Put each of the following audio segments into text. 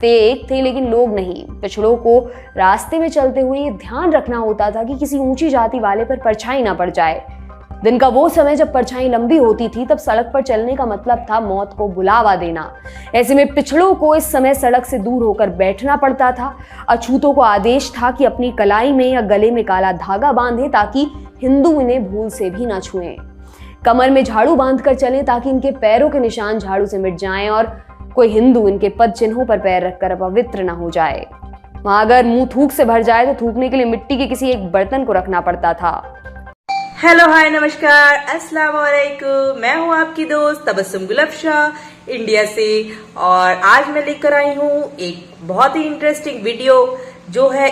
एक थे लेकिन लोग नहीं। पिछड़ों को रास्ते में चलते हुए ये ध्यान रखना होता था कि किसी ऊंची जाति वाले पर परछाई ना पड़ जाए। दिन का वो समय जब परछाई लंबी होती थी तब सड़क पर चलने का मतलब था मौत को बुलावा देना। ऐसे में पिछड़ों को इस समय सड़क से दूर होकर बैठना पड़ता था। अछूतों को आदेश था कि अपनी कलाई में या गले में काला धागा बांधे ताकि हिंदू इन्हें भूल से भी ना छुएं। कमर में झाड़ू बांध कर चलें ताकि इनके पैरों के निशान झाड़ू से मिट जाएं और कोई हिंदू इनके पद चिन्हों पर पैर रखकर अपवित्र ना हो जाए। वहां अगर मुंह थूक से भर जाए तो थूकने के लिए मिट्टी के किसी एक बर्तन को रखना पड़ता था। हेलो हाय नमस्कार अस्सलाम वालेकुम, मैं हूँ आपकी दोस्त तबस्सुम गुलफ्शाह इंडिया से। और आज मैं लेकर आई हूँ एक बहुत ही इंटरेस्टिंग वीडियो जो है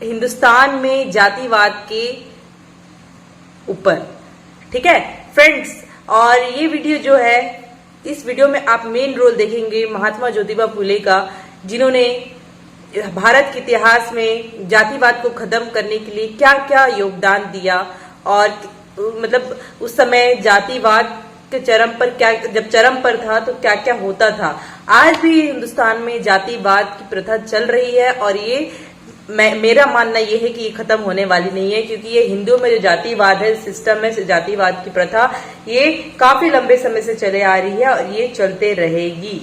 हिंदुस्तान में जातिवाद के ऊपर। ठीक है फ्रेंड्स, और ये वीडियो जो है, इस वीडियो में आप मेन रोल देखेंगे महात्मा ज्योतिबा फुले का, जिन्होंने भारत के इतिहास में जातिवाद को खत्म करने के लिए क्या क्या योगदान दिया और मतलब उस समय जातिवाद के चरम पर क्या, जब चरम पर था तो क्या क्या होता था। आज भी हिंदुस्तान में जातिवाद की प्रथा चल रही है और ये मेरा मानना यह है कि ये खत्म होने वाली नहीं है, क्योंकि ये हिंदुओं में जो जातिवाद है, सिस्टम है जातिवाद की प्रथा, ये काफी लंबे समय से चले आ रही है और ये चलते रहेगी।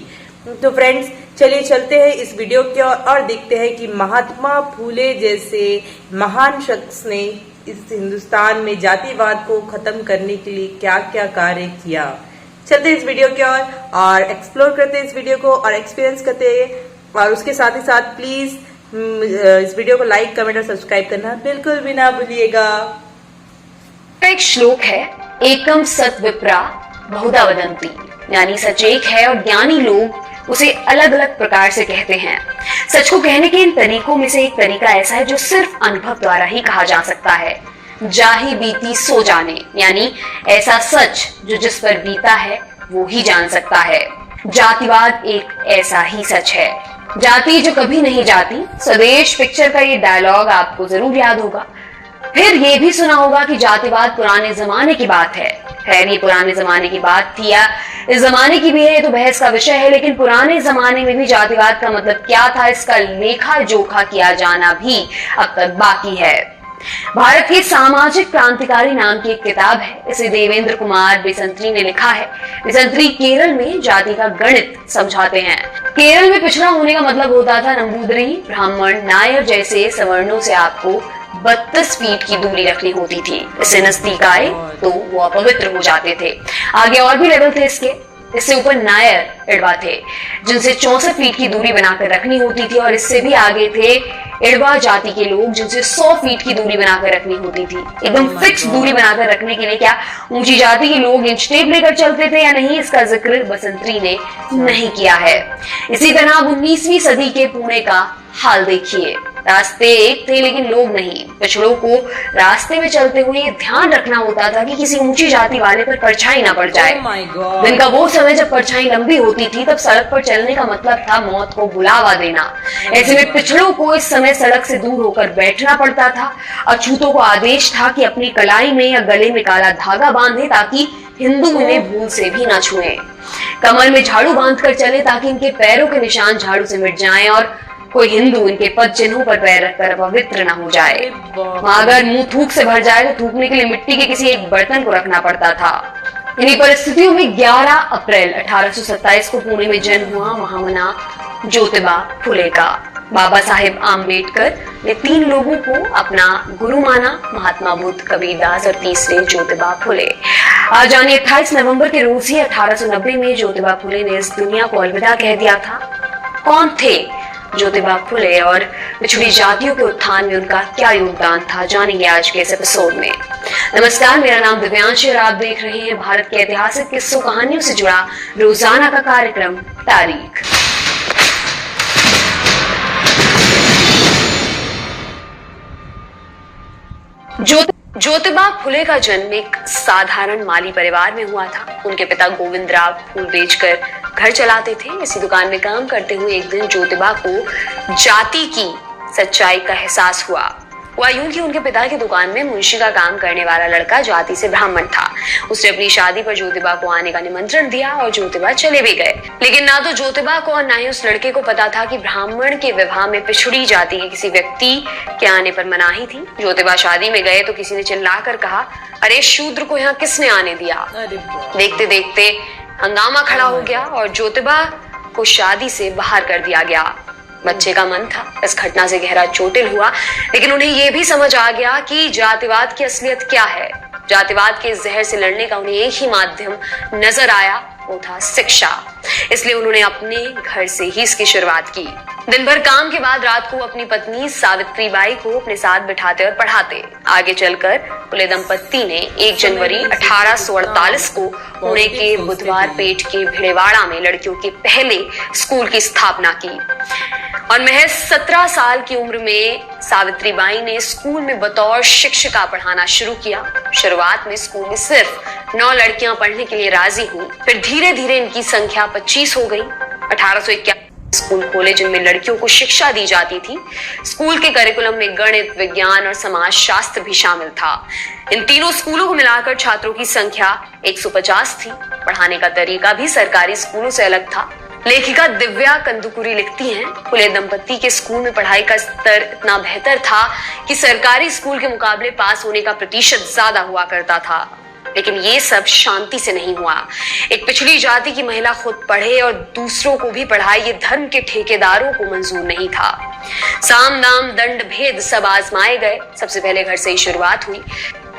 तो फ्रेंड्स चलिए चलते हैं इस वीडियो की और देखते हैं कि महात्मा फूले जैसे महान शख्स ने इस हिंदुस्तान में जातिवाद को खत्म करने के लिए क्या क्या कार्य किया। चलते हैं इस वीडियो की और एक्सप्लोर करते हैं इस वीडियो को और एक्सपीरियंस करते हैं। और उसके साथ ही साथ प्लीज इस वीडियो को लाइक, कमेंट और सब्सक्राइब करना बिल्कुल भी ना भूलिएगा। एक श्लोक है, एकम सत विप्रा बहुधा वदंती, यानी सच एक है और ज्ञानी लोग उसे अलग अलग प्रकार से कहते हैं। सच को कहने के इन तरीकों में से एक तरीका ऐसा है जो सिर्फ अनुभव द्वारा ही कहा जा सकता है। जाहि बीती सो जाने, यानी ऐसा सच जो जिस पर बीता है वो ही जान सकता है। जातिवाद एक ऐसा ही सच है। जाति जो कभी नहीं जाती, स्वदेश पिक्चर का ये डायलॉग आपको जरूर याद होगा। फिर ये भी सुना होगा कि जातिवाद पुराने जमाने की बात है। खैर ये पुराने जमाने की बात थी या इस जमाने की भी है, ये तो बहस का विषय है, लेकिन पुराने जमाने में भी जातिवाद का मतलब क्या था, इसका लेखा जोखा किया जाना भी अब तक बाकी है। भारत के सामाजिक क्रांतिकारी नाम की एक किताब है, इसे देवेंद्र कुमार बेसंत्री ने लिखा है। बेसंत्री केरल में जाति का गणित समझाते हैं। केरल में पिछड़ा होने का मतलब होता था नंबूदरी, ब्राह्मण, नायर जैसे सवर्णों से आपको 32 फीट की दूरी रखनी होती थी। इससे नजदीक आए तो वो अपवित्र हो जाते थे। आगे और भी लेवल थे इसके। इससे ऊपर नायर इड़वा थे, जिनसे 64 फीट की दूरी बनाकर रखनी होती थी। और इससे भी आगे थे इड़वा जाति के लोग, जिनसे 100 फीट की दूरी बनाकर रखनी होती थी। एकदम फिक्स दूरी बनाकर रखने के लिए क्या ऊंची जाति के लोग इंच टेप लेकर चलते थे या नहीं, इसका जिक्र बसंत्री ने नहीं किया है। इसी तरह 19वीं सदी के पुणे का हाल देखिए। रास्ते एक थे लेकिन लोग नहीं। पिछड़ों को रास्ते में चलते हुए ये ध्यान रखना होता था कि किसी ऊंची जाति वाले पर परछाई ना पड़ जाए। दिन का वो समय जब परछाई लंबी होती थी तब सड़क पर चलने का मतलब था मौत को बुलावा देना। ऐसे में पिछड़ों को इस समय सड़क से दूर होकर बैठना पड़ता था। अछूतों को आदेश था कि अपनी कलाई में या गले में काला धागा बांधे ताकि हिंदू इन्हें भूल से भी ना छुएं। कमर में झाड़ू बांध कर चले ताकि इनके पैरों के निशान झाड़ू से मिट जाएं और कोई हिंदू इनके पद चिन्हों पर पैर रखकर अपवित्र ना हो जाए। वहां अगर मुंह थूक से भर जाए तो थूकने के लिए मिट्टी के किसी एक बर्तन को रखना पड़ता था। इन्हीं परिस्थितियों में 11 अप्रैल 1827 को पुणे में जन्म हुआ महामना ज्योतिबा फुले का। बाबा साहेब आम्बेडकर ने 3 लोगों को अपना गुरु माना, महात्मा बुद्ध, कबीरदास और तीसरे ज्योतिबा फुले। आज यानी 28 नवंबर के रोज ही 1890 में ज्योतिबा फुले ने इस दुनिया को अलविदा कह दिया था। कौन थे ज्योतिबा फुले और पिछड़ी जातियों के उत्थान में उनका क्या योगदान था, जानेंगे आज के इस एपिसोड में। नमस्कार, मेरा नाम दिव्यांश और आप देख रहे हैं भारत के ऐतिहासिक किस्सों कहानियों से जुड़ा रोजाना का कार्यक्रम तारीख। ज्योतिबा फुले का जन्म एक साधारण माली परिवार में हुआ था। उनके पिता गोविंदराव फूल बेचकर घर चलाते थे। इसी दुकान में काम करते हुए एक दिन ज्योतिबा को जाति की सच्चाई का एहसास हुआ। हुआ यूं कि उनके पिता की दुकान में मुंशी का काम करने वाला लड़का जाति से ब्राह्मण था। उसने अपनी शादी पर ज्योतिबा को आने का निमंत्रण दिया और ज्योतिबा चले भी गए। लेकिन ना तो ज्योतिबा को और ना ही उस लड़के को पता था कि ब्राह्मण के विवाह में पिछड़ी जाति के किसी व्यक्ति के आने पर मनाही थी। ज्योतिबा शादी में गए तो किसी ने चिल्लाकर कहा, अरे शूद्र को यहाँ किसने आने दिया। देखते देखते हंगामा खड़ा हो गया और ज्योतिबा को शादी से बाहर कर दिया गया। बच्चे का मन था इस घटना से गहरा चोटिल हुआ, लेकिन उन्हें यह भी समझ आ गया कि जातिवाद की असलियत क्या है। जातिवाद के जहर से लड़ने का उन्हें एक ही माध्यम नजर आया, वो था शिक्षा। इसलिए उन्होंने अपने घर से ही इसकी शुरुआत की। दिन भर काम के बाद रात को अपनी पत्नी सावित्री बाई को अपने साथ बिठाते और पढ़ाते। आगे चलकर फुले दंपत्ति ने 1 जनवरी 1848 को पुणे के बुधवार पेट के भिड़ेवाड़ा में लड़कियों के पहले स्कूल की स्थापना की और महज 17 साल की उम्र में सावित्री बाई ने स्कूल में बतौर शिक्षिका पढ़ाना शुरू किया। शुरुआत में स्कूल में सिर्फ 9 लड़कियां पढ़ने के लिए राजी हुई, फिर धीरे धीरे इनकी संख्या 25 हो गई। 1851 स्कूल खोले जिनमें लड़कियों को शिक्षा दी जाती थी। स्कूल के करिकुलम में गणित, विज्ञान और समाज शास्त्र भी शामिल था। इन तीनों स्कूलों को मिलाकर छात्रों की संख्या 150 थी। पढ़ाने का तरीका भी सरकारी स्कूलों से अलग था। लेखिका दिव्या कंदुकुरी लिखती हैं, फुले दंपत्ति के स्कूल में पढ़ाई का स्तर इतना बेहतर था कि सरकारी स्कूल के मुकाबले पास होने का प्रतिशत ज्यादा हुआ करता था। लेकिन ये सब शांति से नहीं हुआ। एक पिछड़ी जाति की महिला खुद पढ़े और दूसरों को भी पढ़ाए, ये धर्म के ठेकेदारों को मंजूर नहीं था। साम दाम दंड भेद सब आजमाए गए। सबसे पहले घर से ही शुरुआत हुई।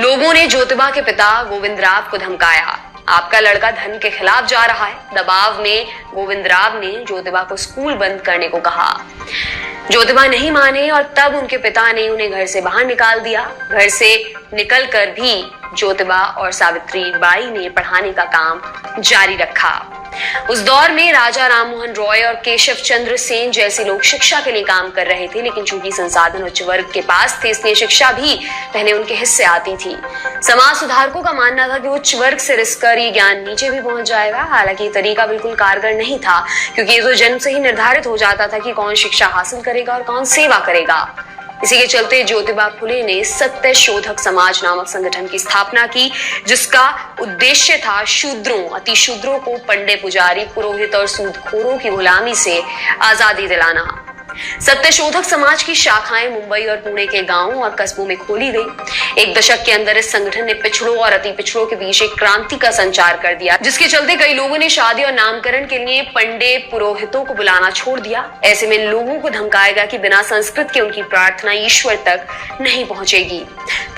लोगों ने ज्योतिबा के पिता गोविंदराव को धमकाया, आपका लड़का धर्म के खिलाफ जा रहा है। दबाव में गोविंदराव ने ज्योतिबा को स्कूल बंद करने को कहा। ज्योतिबा नहीं माने और तब उनके पिता ने उन्हें घर से बाहर निकाल दिया। घर से निकलकर भी ज्योतिबा और सावित्री बाई ने पढ़ाने का काम जारी रखा। उस दौर में राजा राममोहन रॉय और केशव चंद्र सेन जैसे लोग शिक्षा के लिए काम कर रहे थे, लेकिन चूंकि संसाधन उच्च वर्ग के पास थे इसलिए शिक्षा भी पहले उनके हिस्से आती थी। समाज सुधारकों का मानना था कि उच्च वर्ग से रिसकर ये ज्ञान नीचे भी पहुंच जाएगा। हालांकि ये तरीका बिल्कुल कारगर नहीं था, क्योंकि ये तो जन्म से ही निर्धारित हो जाता था कि कौन शिक्षा हासिल करेगा और कौन सेवा करेगा। इसी के चलते ज्योतिबा फुले ने सत्य शोधक समाज नामक संगठन की स्थापना की, जिसका उद्देश्य था शूद्रों, अति शूद्रों को पंडे, पुजारी, पुरोहित और सूदखोरों की गुलामी से आजादी दिलाना। सत्य शोधक समाज की शाखाएं मुंबई और पुणे के गांवों और कस्बों में खोली गई। एक दशक के अंदर इस संगठन ने पिछड़ों और अति पिछड़ों के बीच एक क्रांति का संचार कर दिया, जिसके चलते कई लोगों ने शादी और नामकरण के लिए पंडे, पुरोहितों को बुलाना छोड़ दिया। ऐसे में लोगों को धमकाएगा कि बिना संस्कृत के उनकी प्रार्थना ईश्वर तक नहीं पहुंचेगी।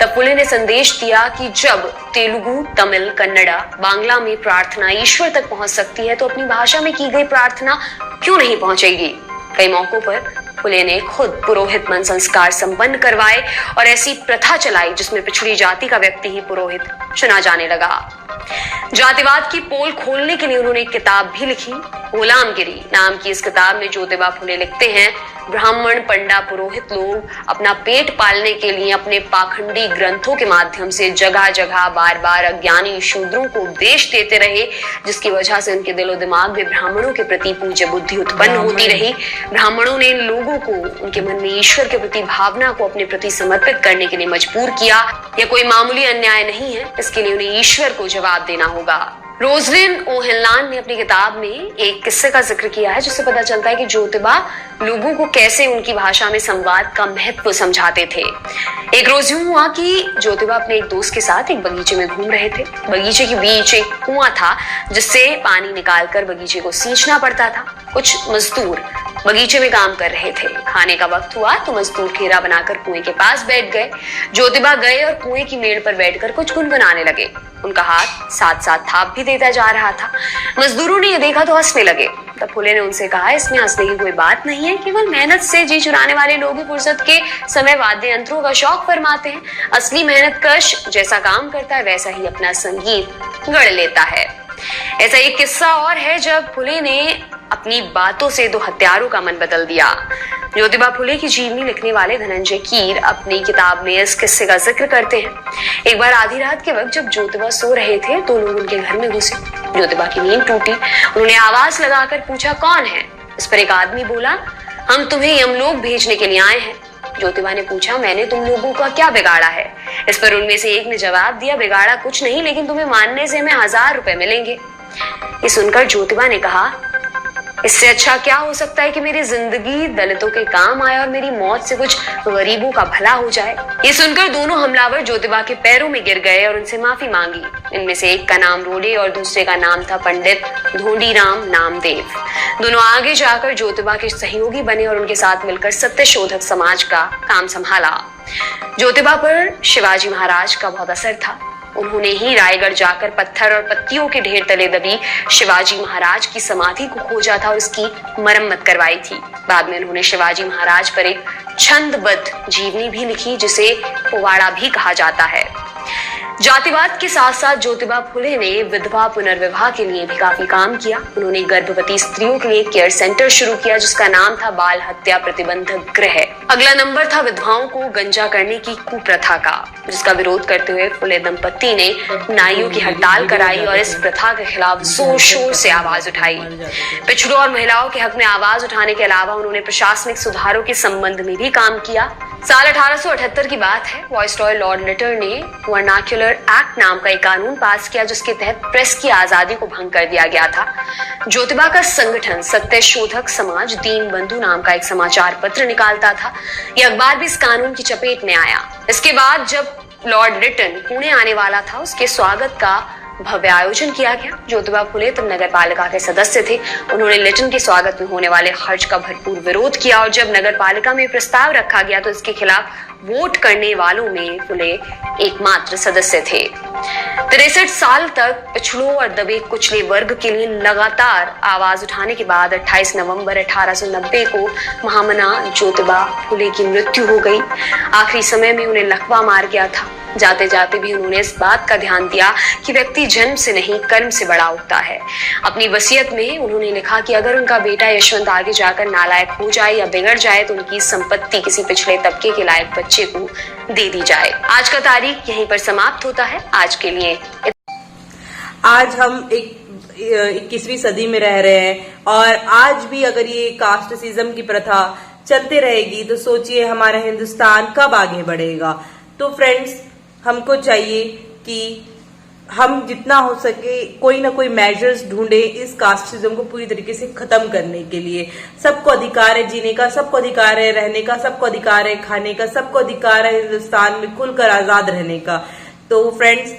तब फुले ने संदेश दिया कि जब तेलुगु, तमिल, कन्नड़ा, बांग्ला में प्रार्थना ईश्वर तक पहुंच सकती है तो अपनी भाषा में की गई प्रार्थना क्यों नहीं पहुंचेगी। कई मौकों पर फुले ने खुद पुरोहित मन संस्कार संपन्न करवाए और ऐसी प्रथा चलाई जिसमें पिछड़ी जाति का व्यक्ति ही पुरोहित चुना जाने लगा। जातिवाद की पोल खोलने के लिए उन्होंने एक किताब भी लिखी, गुलामगिरी नाम की। इस किताब में ज्योतिबा फुले लिखते हैं, ब्राह्मण, पंडा, पुरोहित लोग अपना पेट पालने के लिए अपने पाखंडी ग्रंथों के माध्यम से जगह जगह बार बार अज्ञानी शूद्रों को उपदेश देते रहे, जिसकी वजह से उनके दिलो दिमाग में ब्राह्मणों के प्रति पूज्य बुद्धि उत्पन्न होती रही। ब्राह्मणों ने लोगों को उनके मन में ईश्वर के प्रति भावना को अपने प्रति समर्पित करने के लिए मजबूर किया। यह कोई मामूली अन्याय नहीं है, इसके लिए उन्हें ईश्वर को जवाब देना होगा। रोजलिन ओहेनलान ने अपनी किताब में एक किस्से का जिक्र किया है, जिससे पता चलता है कि ज्योतिबा लोगों को कैसे उनकी भाषा में संवाद का महत्व समझाते थे। एक रोज यूं हुआ कि ज्योतिबा अपने एक दोस्त के साथ एक बगीचे में घूम रहे थे। बगीचे के बीच एक कुआं था जिससे पानी निकालकर बगीचे को सींचना पड़ता था। कुछ मजदूर बगीचे में काम कर रहे थे। खाने का वक्त हुआ तो मजदूर घेरा बनाकर कुएं के पास बैठ गए। ज्योतिबा गए और कुएं की मेड़ पर बैठकर कुछ गुनगुनाने लगे। उनका हाथ साथ साथ थाप भी देता जा रहा था। मजदूरों ने ये देखा तो हंसने लगे। तब फुले ने उनसे कहा, इसमें हंसने की कोई बात नहीं है, केवल मेहनत से जी चुराने वाले लोग ही फुर्सत के समय वाद्य यंत्रों का शौक फरमाते हैं। असली मेहनत कश जैसा काम करता है वैसा ही अपना संगीत गढ़ लेता है। ऐसा एक किस्सा और है जब फुले ने अपनी बातों से 2 हत्यारों का मन बदल दिया। ज्योतिबा फुले की जीवनी लिखने वाले धनंजय कीर अपनी किताब में इस किस्से का जिक्र करते हैं। एक बार आधी रात के वक्त जब ज्योतिबा सो रहे थे तो लोग उनके घर में घुसे। ज्योतिबा की नींद टूटी। उन्होंने आवाज लगाकर पूछा, कौन है? इस पर एक आदमी बोला, हम तुम्हें यमलोक भेजने के लिए आए हैं। ज्योतिबा ने पूछा, मैंने तुम लोगों का क्या बिगाड़ा है? इस पर उनमें से एक ने जवाब दिया, बिगाड़ा कुछ नहीं, लेकिन तुम्हें मानने से हमें 1000 रुपए मिलेंगे। ये सुनकर ज्योतिबा ने कहा, इससे अच्छा क्या हो सकता है कि मेरी जिंदगी दलितों के काम आए और मेरी मौत से कुछ गरीबों का भला हो जाए। ये सुनकर दोनों हमलावर ज्योतिबा के पैरों में गिर गए और उनसे माफी मांगी। इनमें से एक का नाम रोडे और दूसरे का नाम था पंडित धोंडीराम नामदेव। दोनों आगे जाकर ज्योतिबा के सहयोगी बने और उनके साथ मिलकर सत्यशोधक समाज का काम संभाला। ज्योतिबा पर शिवाजी महाराज का बहुत असर था। उन्होंने ही रायगढ़ जाकर पत्थर और पत्तियों के ढेर तले दबी शिवाजी महाराज की समाधि को खोजा था और उसकी मरम्मत करवाई थी। बाद में उन्होंने शिवाजी महाराज पर एक छंदबद्ध जीवनी भी लिखी, जिसे पोवाड़ा भी कहा जाता है। जातिवाद के साथ साथ ज्योतिबा फुले ने विधवा पुनर्विवाह के लिए भी काफी काम किया। उन्होंने गर्भवती स्त्रियों के लिए केयर सेंटर शुरू किया, जिसका नाम था बाल हत्या प्रतिबंधक गृह। अगला नंबर था विधवाओं को गंजा करने की कुप्रथा का, जिसका विरोध करते हुए फुले दंपत्ति ने नाइयों की हड़ताल कराई और इस प्रथा के खिलाफ जोर शोर से आवाज उठाई। पिछड़ों और महिलाओं के हक में आवाज उठाने के अलावा उन्होंने प्रशासनिक सुधारों के संबंध में भी काम किया। साल 1878 की बात है। वाइसरॉय लॉर्ड लिटर ने वर्नाक्युलर एक्ट नाम का एक कानून पास किया, जिसके तहत प्रेस की आजादी को भंग कर दिया गया था। ज्योतिबा का संगठन सत्यशोधक समाज दीन बंधु नाम का एक समाचार पत्र निकालता था। यह अखबार भी इस कानून की चपेट में आया। इसके बाद जब लॉर्ड लिटन पुणे आने वाला था, उसके स्वागत का भव्य आयोजन किया गया। ज्योतिबा फुले तब नगर पालिका के सदस्य थे। उन्होंने लिटन के स्वागत में होने वाले खर्च का भरपूर विरोध किया और जब नगर पालिका में प्रस्ताव रखा गया तो इसके खिलाफ वोट करने वालों में फुले एकमात्र सदस्य थे। 63 साल तक पिछड़ों और दबे कुचले वर्ग के लिए लगातार आवाज उठाने के बाद 28 नवंबर 1890 को महामना ज्योतिबा फुले की मृत्यु हो गई। आखिरी समय में उन्हें लकवा मार गया था। जाते जाते भी उन्होंने इस बात का ध्यान दिया कि व्यक्ति जन्म से नहीं कर्म से बड़ा होता है। अपनी वसीयत में उन्होंने लिखा कि अगर उनका बेटा यशवंत आगे जाकर नालायक हो जाए या बिगड़ जाए तो उनकी संपत्ति किसी पिछड़े तबके के लायक बच्चे को दे दी जाए। आज का तारीख यहीं पर समाप्त होता है। आज के लिए आज हम 21वीं सदी में रह रहे हैं और आज भी अगर ये कास्टिज्म की प्रथा चलते रहेगी तो सोचिए हमारा हिंदुस्तान कब आगे बढ़ेगा। तो फ्रेंड्स, हमको चाहिए कि हम जितना हो सके कोई ना कोई मेजर्स ढूंढे इस कास्टिज्म को पूरी तरीके से खत्म करने के लिए। सबको अधिकार है जीने का, सबको अधिकार है रहने का, सबको अधिकार है खाने का, सबको अधिकार है हिंदुस्तान में खुलकर आजाद रहने का। तो फ्रेंड्स,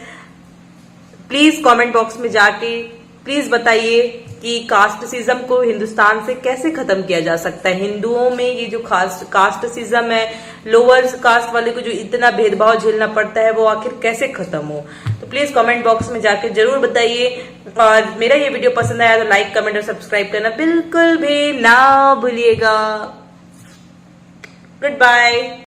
प्लीज कमेंट बॉक्स में जाके प्लीज बताइए कि कास्टिज्म को हिंदुस्तान से कैसे खत्म किया जा सकता है। हिंदुओं में ये जो कास्टिज्म है, लोअर कास्ट वाले को जो इतना भेदभाव झेलना पड़ता है, वो आखिर कैसे खत्म हो। तो प्लीज कमेंट बॉक्स में जाकर जरूर बताइए और मेरा ये वीडियो पसंद आया तो लाइक, कमेंट और सब्सक्राइब करना बिल्कुल भी ना भूलिएगा। Good bye.